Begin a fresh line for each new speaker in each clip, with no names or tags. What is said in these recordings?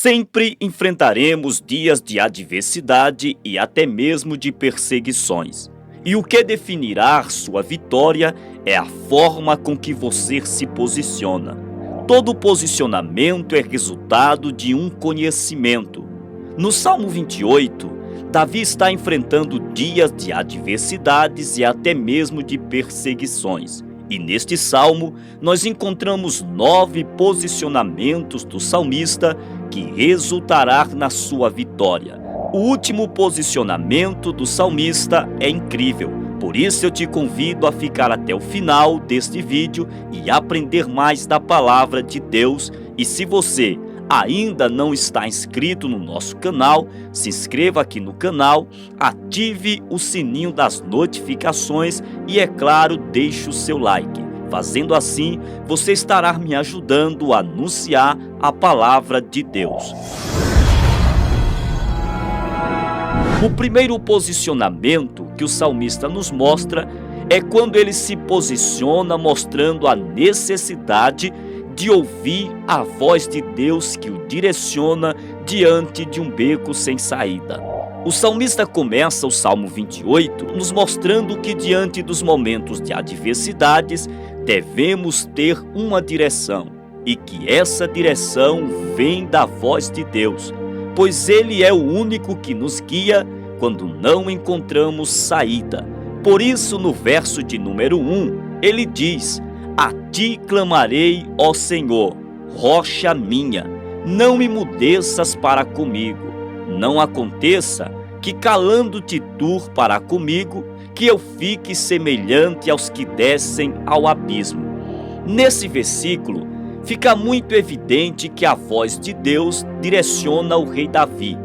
Sempre enfrentaremos dias de adversidade e até mesmo de perseguições. E o que definirá sua vitória é a forma com que você se posiciona. Todo posicionamento é resultado de um conhecimento. No Salmo 28, Davi está enfrentando dias de adversidades e até mesmo de perseguições. E neste salmo, nós encontramos 9 posicionamentos do salmista que resultará na sua vitória. O último posicionamento do salmista é incrível, por isso eu te convido a ficar até o final deste vídeo e aprender mais da palavra de Deus. E se você ainda não está inscrito no nosso canal, se inscreva aqui no canal, ative o sininho das notificações e, é claro, deixe o seu like. Fazendo assim, você estará me ajudando a anunciar a palavra de Deus. O primeiro posicionamento que o salmista nos mostra é quando ele se posiciona mostrando a necessidade de ouvir a voz de Deus que o direciona diante de um beco sem saída. O salmista começa o Salmo 28 nos mostrando que diante dos momentos de adversidades devemos ter uma direção e que essa direção vem da voz de Deus, pois Ele é o único que nos guia quando não encontramos saída. Por isso, no verso de número 1, ele diz: "A ti clamarei, ó Senhor, rocha minha, não me mudeças para comigo. Não aconteça que calando-te tu para comigo, que eu fique semelhante aos que descem ao abismo." Nesse versículo, fica muito evidente que a voz de Deus direciona o rei Davi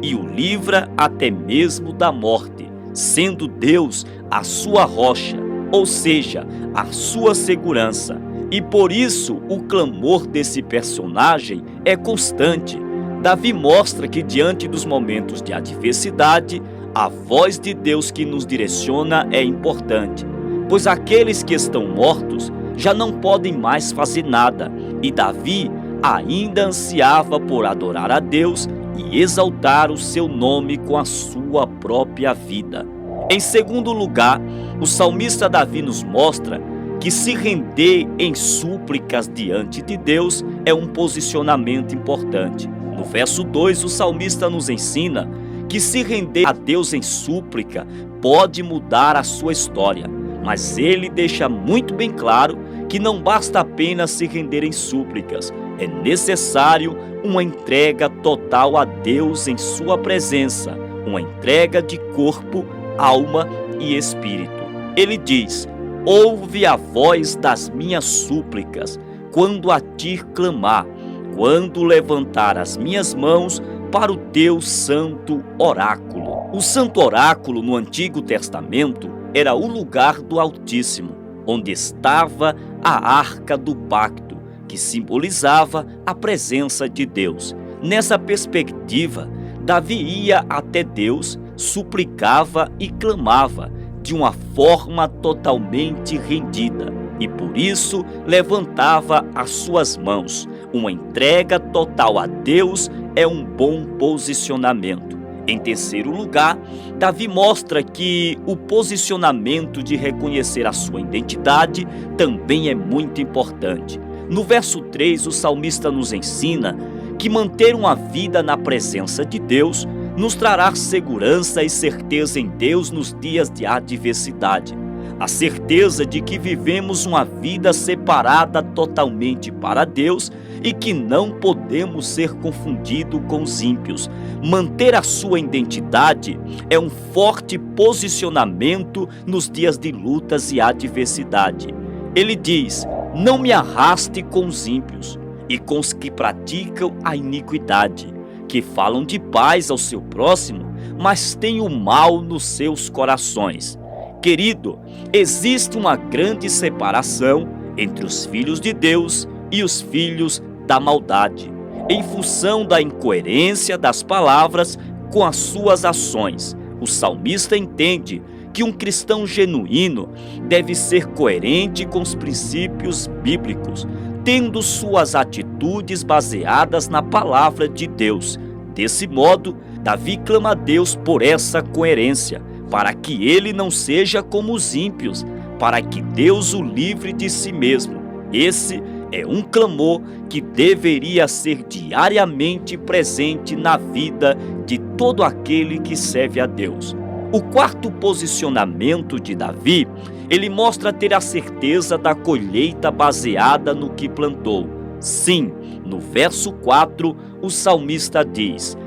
e o livra até mesmo da morte, sendo Deus a sua rocha, ou seja, a sua segurança. E por isso o clamor desse personagem é constante. Davi mostra que diante dos momentos de adversidade, a voz de Deus que nos direciona é importante, pois aqueles que estão mortos já não podem mais fazer nada, e Davi ainda ansiava por adorar a Deus e exaltar o seu nome com a sua própria vida. Em segundo lugar, o salmista Davi nos mostra que se render em súplicas diante de Deus é um posicionamento importante. No verso 2, o salmista nos ensina que se render a Deus em súplica pode mudar a sua história, mas ele deixa muito bem claro que não basta apenas se render em súplicas, é necessário uma entrega total a Deus em sua presença, uma entrega de corpo, alma e espírito. Ele diz: "Ouve a voz das minhas súplicas, quando a ti clamar, quando levantar as minhas mãos para o teu santo oráculo." O santo oráculo no Antigo Testamento era o lugar do Altíssimo, onde estava a Arca do Pacto, que simbolizava a presença de Deus. Nessa perspectiva, Davi ia até Deus, suplicava e clamava de uma forma totalmente rendida, e por isso levantava as suas mãos. Uma entrega total a Deus é um bom posicionamento. Em terceiro lugar, Davi mostra que o posicionamento de reconhecer a sua identidade também é muito importante. No verso 3, o salmista nos ensina que manter uma vida na presença de Deus nos trará segurança e certeza em Deus nos dias de adversidade. A certeza de que vivemos uma vida separada totalmente para Deus e que não podemos ser confundidos com os ímpios. Manter a sua identidade é um forte posicionamento nos dias de lutas e adversidade. Ele diz: "Não me arraste com os ímpios e com os que praticam a iniquidade, que falam de paz ao seu próximo, mas têm o mal nos seus corações." Querido, existe uma grande separação entre os filhos de Deus e os filhos da maldade, em função da incoerência das palavras com as suas ações. O salmista entende que um cristão genuíno deve ser coerente com os princípios bíblicos, tendo suas atitudes baseadas na palavra de Deus. Desse modo, Davi clama a Deus por essa coerência, para que ele não seja como os ímpios, para que Deus o livre de si mesmo. Esse é um clamor que deveria ser diariamente presente na vida de todo aquele que serve a Deus. O quarto posicionamento de Davi, ele mostra ter a certeza da colheita baseada no que plantou. Sim, no verso 4, o salmista diz: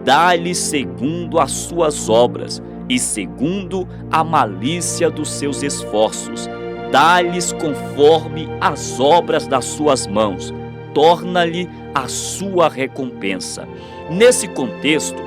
dá-lhe segundo as suas obras e segundo a malícia dos seus esforços. Dá-lhes conforme as obras das suas mãos, torna-lhe a sua recompensa. Nesse contexto,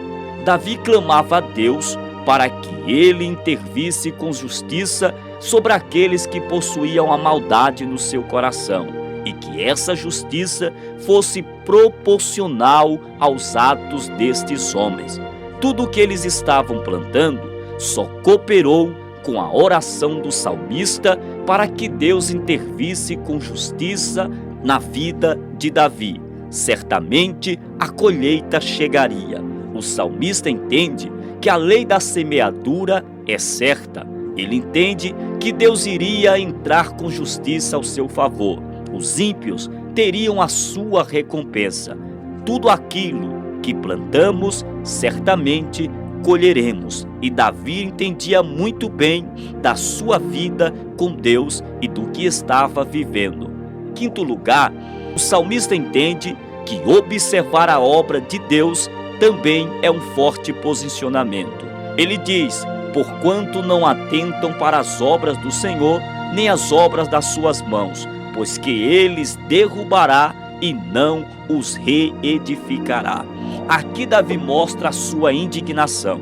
Davi clamava a Deus para que ele intervisse com justiça sobre aqueles que possuíam a maldade no seu coração, e que essa justiça fosse proporcional aos atos destes homens. Tudo o que eles estavam plantando só cooperou com a oração do salmista para que Deus intervisse com justiça na vida de Davi. Certamente a colheita chegaria. O salmista entende que a lei da semeadura é certa. Ele entende que Deus iria entrar com justiça ao seu favor. Os ímpios teriam a sua recompensa. Tudo aquilo que plantamos, certamente colheremos. E Davi entendia muito bem da sua vida com Deus e do que estava vivendo. Quinto lugar, o salmista entende que observar a obra de Deus também é um forte posicionamento. Ele diz: porquanto não atentam para as obras do Senhor, nem as obras das suas mãos, pois que eles derrubará e não os reedificará. Aqui Davi mostra a sua indignação.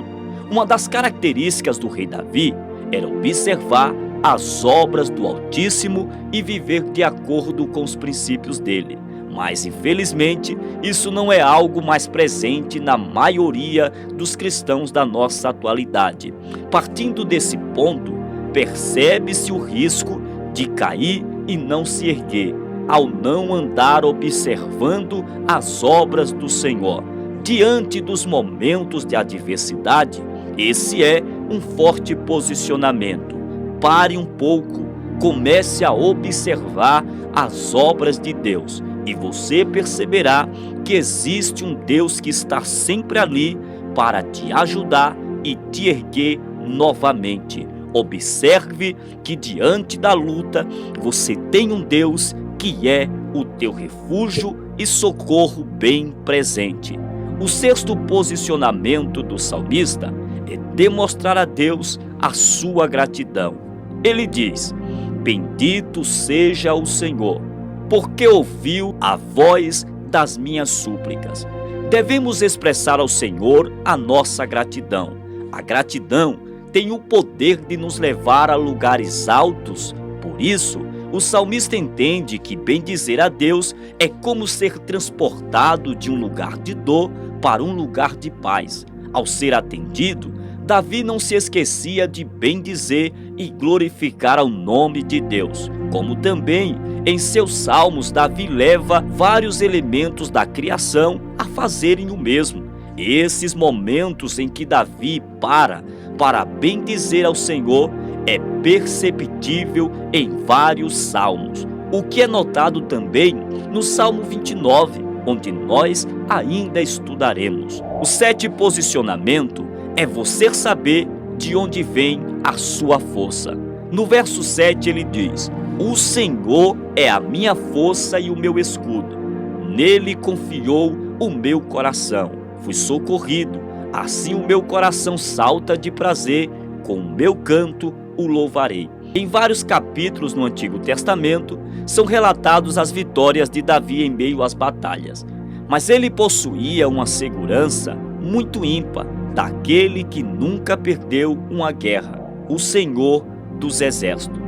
Uma das características do rei Davi era observar as obras do Altíssimo e viver de acordo com os princípios dele. Mas, infelizmente, isso não é algo mais presente na maioria dos cristãos da nossa atualidade. Partindo desse ponto, percebe-se o risco de cair e não se erguer, ao não andar observando as obras do Senhor. Diante dos momentos de adversidade, esse é um forte posicionamento. Pare um pouco, comece a observar as obras de Deus e você perceberá que existe um Deus que está sempre ali para te ajudar e te erguer novamente. Observe que diante da luta você tem um Deus que é o teu refúgio e socorro bem presente. O sexto posicionamento do salmista é demonstrar a Deus a sua gratidão. Ele diz: bendito seja o Senhor, porque ouviu a voz das minhas súplicas. Devemos expressar ao Senhor a nossa gratidão. A gratidão tem o poder de nos levar a lugares altos. Por isso, o salmista entende que bendizer a Deus é como ser transportado de um lugar de dor para um lugar de paz. Ao ser atendido, Davi não se esquecia de bendizer e glorificar ao nome de Deus. Como também, em seus salmos, Davi leva vários elementos da criação a fazerem o mesmo. Esses momentos em que Davi para bendizer ao Senhor é perceptível em vários salmos, o que é notado também no Salmo 29, onde nós ainda estudaremos. O sétimo posicionamento é você saber de onde vem a sua força. No verso 7 ele diz: o Senhor é a minha força e o meu escudo. Nele confiou o meu coração. Fui socorrido. Assim o meu coração salta de prazer. Com o meu canto o louvarei. Em vários capítulos no Antigo Testamento são relatados as vitórias de Davi em meio às batalhas. Mas ele possuía uma segurança muito ímpar daquele que nunca perdeu uma guerra, o Senhor dos Exércitos.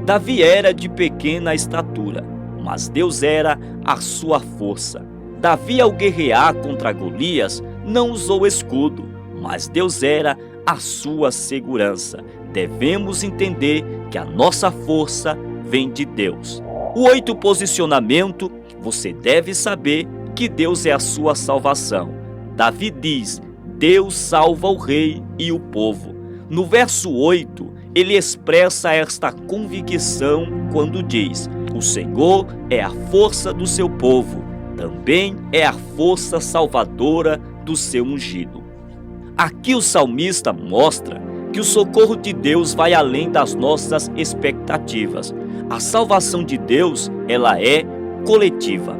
Davi era de pequena estatura, mas Deus era a sua força. Davi, ao guerrear contra Golias, não usou escudo, mas Deus era a sua segurança. Devemos entender que a nossa força vem de Deus. O 8º posicionamento, você deve saber que Deus é a sua salvação. Davi diz: Deus salva o rei e o povo. No verso 8, ele expressa esta convicção quando diz: o Senhor é a força do seu povo, também é a força salvadora do seu ungido. Aqui o salmista mostra que o socorro de Deus vai além das nossas expectativas. A salvação de Deus, ela é coletiva.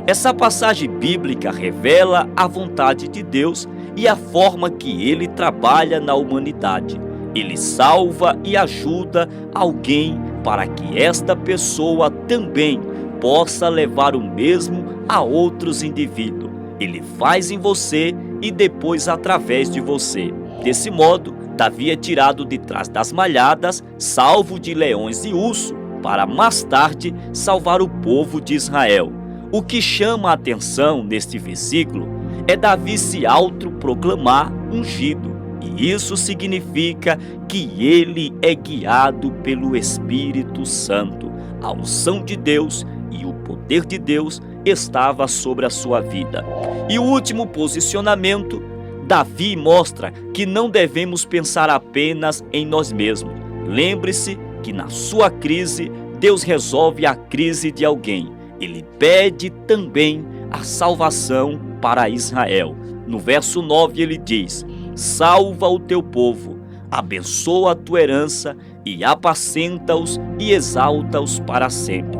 Essa passagem bíblica revela a vontade de Deus e a forma que Ele trabalha na humanidade. Ele salva e ajuda alguém para que esta pessoa também possa levar o mesmo a outros indivíduos. Ele faz em você e depois através de você. Desse modo, Davi é tirado de trás das malhadas, salvo de leões e urso, para mais tarde salvar o povo de Israel. O que chama a atenção neste versículo é Davi se autoproclamar ungido. E isso significa que ele é guiado pelo Espírito Santo. A unção de Deus e o poder de Deus estava sobre a sua vida. E o último posicionamento, Davi mostra que não devemos pensar apenas em nós mesmos. Lembre-se que na sua crise, Deus resolve a crise de alguém. Ele pede também a salvação para Israel. No verso 9 ele diz: salva o teu povo, abençoa a tua herança e apacenta-os e exalta-os para sempre.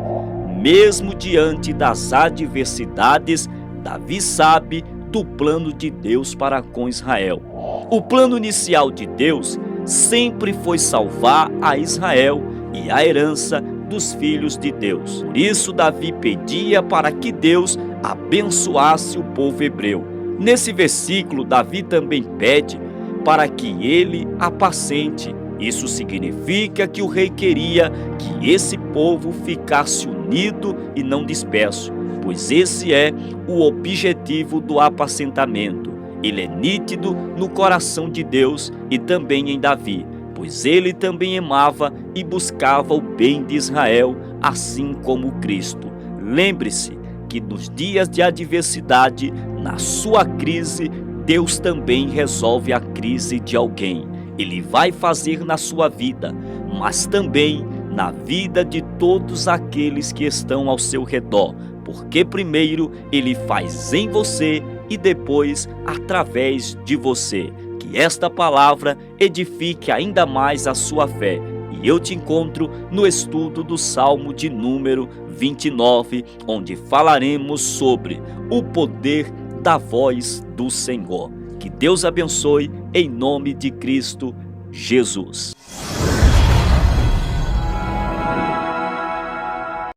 Mesmo diante das adversidades, Davi sabe do plano de Deus para com Israel. O plano inicial de Deus sempre foi salvar a Israel e a herança dos filhos de Deus. Por isso Davi pedia para que Deus abençoasse o povo hebreu. Nesse versículo, Davi também pede para que ele apacente. Isso significa que o rei queria que esse povo ficasse unido e não disperso, pois esse é o objetivo do apacentamento. Ele é nítido no coração de Deus e também em Davi, pois ele também amava e buscava o bem de Israel, assim como Cristo. Lembre-se que nos dias de adversidade, na sua crise, Deus também resolve a crise de alguém. Ele vai fazer na sua vida, mas também na vida de todos aqueles que estão ao seu redor, porque primeiro Ele faz em você e depois através de você. Que esta palavra edifique ainda mais a sua fé. E eu te encontro no estudo do Salmo de número 29, onde falaremos sobre o poder da voz do Senhor. Que Deus abençoe em nome de Cristo Jesus.